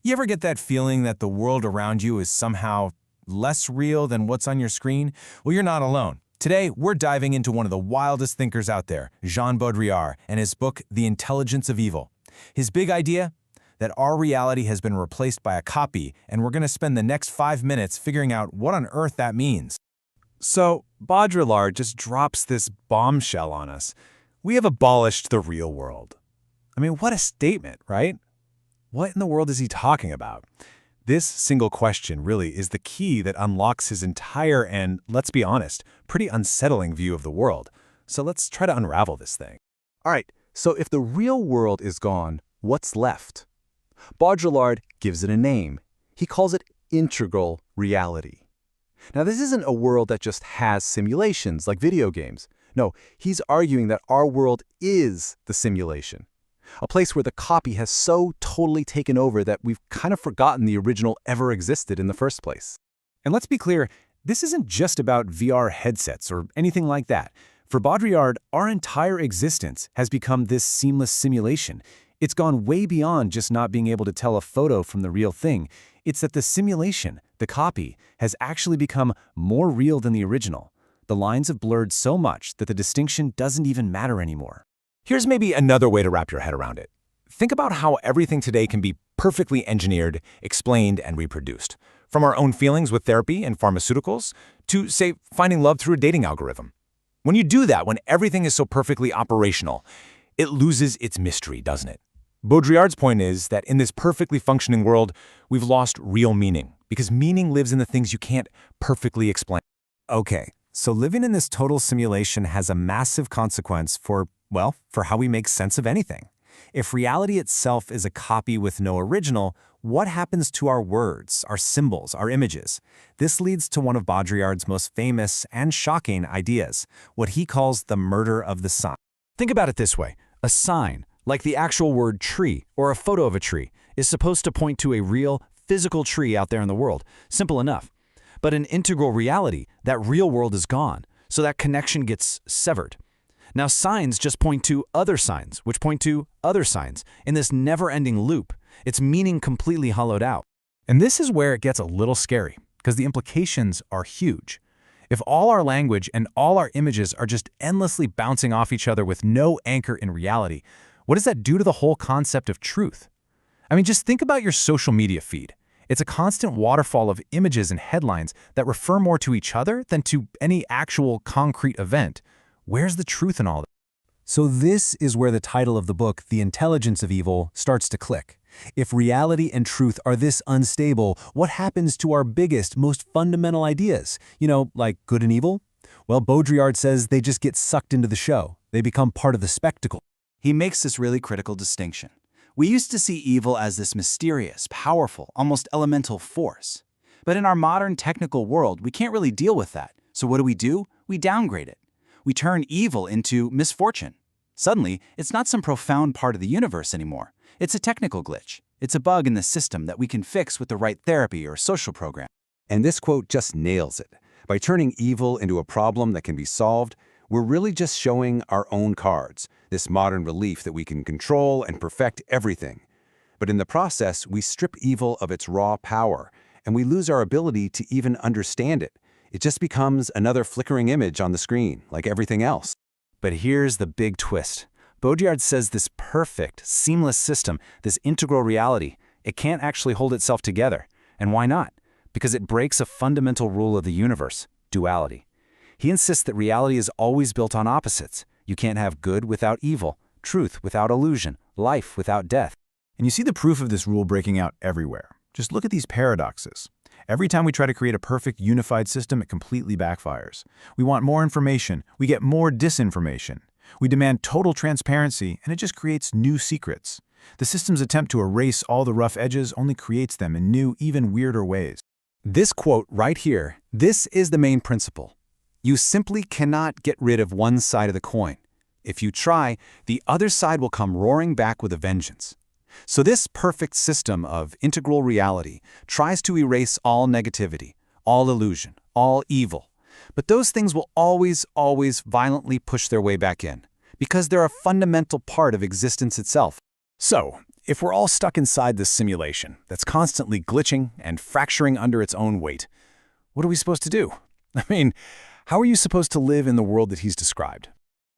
You ever get that feeling that the world around you is somehow less real than what's on your screen? Well, you're not alone. Today, we're diving into one of the wildest thinkers out there, Jean Baudrillard, and his book, The Intelligence of Evil. His big idea? That our reality has been replaced by a copy, and we're going to spend the next 5 minutes figuring out what on earth that means. So, Baudrillard just drops this bombshell on us. We have abolished the real world. I mean, what a statement, right? What in the world is he talking about? This single question really is the key that unlocks his entire and, let's be honest, pretty unsettling view of the world. So let's try to unravel this thing. All right, so if the real world is gone, what's left? Baudrillard gives it a name. He calls it integral reality. Now, this isn't a world that just has simulations like video games. No, he's arguing that our world is the simulation. A place where the copy has so totally taken over that we've kind of forgotten the original ever existed in the first place. And let's be clear, this isn't just about VR headsets or anything like that. For Baudrillard, our entire existence has become this seamless simulation. It's gone way beyond just not being able to tell a photo from the real thing. It's that the simulation, the copy, has actually become more real than the original. The lines have blurred so much that the distinction doesn't even matter anymore. Here's maybe another way to wrap your head around it. Think about how everything today can be perfectly engineered, explained, and reproduced. From our own feelings with therapy and pharmaceuticals to, say, finding love through a dating algorithm. When you do that, when everything is so perfectly operational, it loses its mystery, doesn't it? Baudrillard's point is that in this perfectly functioning world, we've lost real meaning, because meaning lives in the things you can't perfectly explain. Okay, so living in this total simulation has a massive consequence for how we make sense of anything. If reality itself is a copy with no original, what happens to our words, our symbols, our images? This leads to one of Baudrillard's most famous and shocking ideas, what he calls the murder of the sign. Think about it this way. A sign, like the actual word tree or a photo of a tree, is supposed to point to a real, physical tree out there in the world. Simple enough. But in integral reality, that real world is gone, so that connection gets severed. Now signs just point to other signs, which point to other signs. In this never-ending loop, its meaning completely hollowed out. And this is where it gets a little scary, because the implications are huge. If all our language and all our images are just endlessly bouncing off each other with no anchor in reality, what does that do to the whole concept of truth? I mean, just think about your social media feed. It's a constant waterfall of images and headlines that refer more to each other than to any actual concrete event. Where's the truth in all that? So this is where the title of the book, The Intelligence of Evil, starts to click. If reality and truth are this unstable, what happens to our biggest, most fundamental ideas? Like good and evil? Well, Baudrillard says they just get sucked into the show. They become part of the spectacle. He makes this really critical distinction. We used to see evil as this mysterious, powerful, almost elemental force. But in our modern technical world, we can't really deal with that. So what do? We downgrade it. We turn evil into misfortune. Suddenly, it's not some profound part of the universe anymore. It's a technical glitch. It's a bug in the system that we can fix with the right therapy or social program. And this quote just nails it. By turning evil into a problem that can be solved, we're really just showing our own cards, this modern belief that we can control and perfect everything. But in the process, we strip evil of its raw power, and we lose our ability to even understand it. It just becomes another flickering image on the screen, like everything else. But here's the big twist. Baudrillard says this perfect, seamless system, this integral reality, it can't actually hold itself together. And why not? Because it breaks a fundamental rule of the universe, duality. He insists that reality is always built on opposites. You can't have good without evil, truth without illusion, life without death. And you see the proof of this rule breaking out everywhere. Just look at these paradoxes. Every time we try to create a perfect unified system, it completely backfires. We want more information, we get more disinformation. We demand total transparency, and it just creates new secrets. The system's attempt to erase all the rough edges only creates them in new, even weirder ways. This quote right here, this is the main principle. You simply cannot get rid of one side of the coin. If you try, the other side will come roaring back with a vengeance. So this perfect system of integral reality tries to erase all negativity, all illusion, all evil. But those things will always violently push their way back in, because they're a fundamental part of existence itself. So, If we're all stuck inside this simulation that's constantly glitching and fracturing under its own weight, what are we supposed to do? I mean, how are you supposed to live in the world that he's described?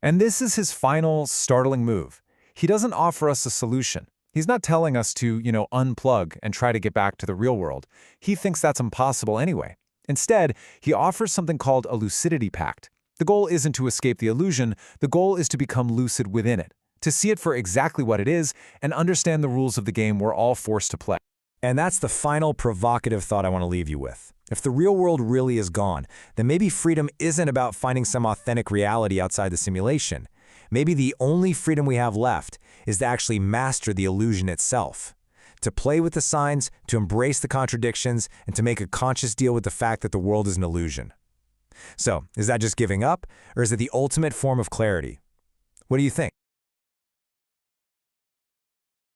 And this is his final, startling move. He doesn't offer us a solution. He's not telling us to, unplug and try to get back to the real world. He thinks that's impossible anyway. Instead, he offers something called a lucidity pact. The goal isn't to escape the illusion, the goal is to become lucid within it, to see it for exactly what it is and understand the rules of the game we're all forced to play. And that's the final provocative thought I want to leave you with. If the real world really is gone, then maybe freedom isn't about finding some authentic reality outside the simulation. Maybe the only freedom we have left is to actually master the illusion itself, to play with the signs, to embrace the contradictions, and to make a conscious deal with the fact that the world is an illusion. So, is that just giving up, or is it the ultimate form of clarity? What do you think?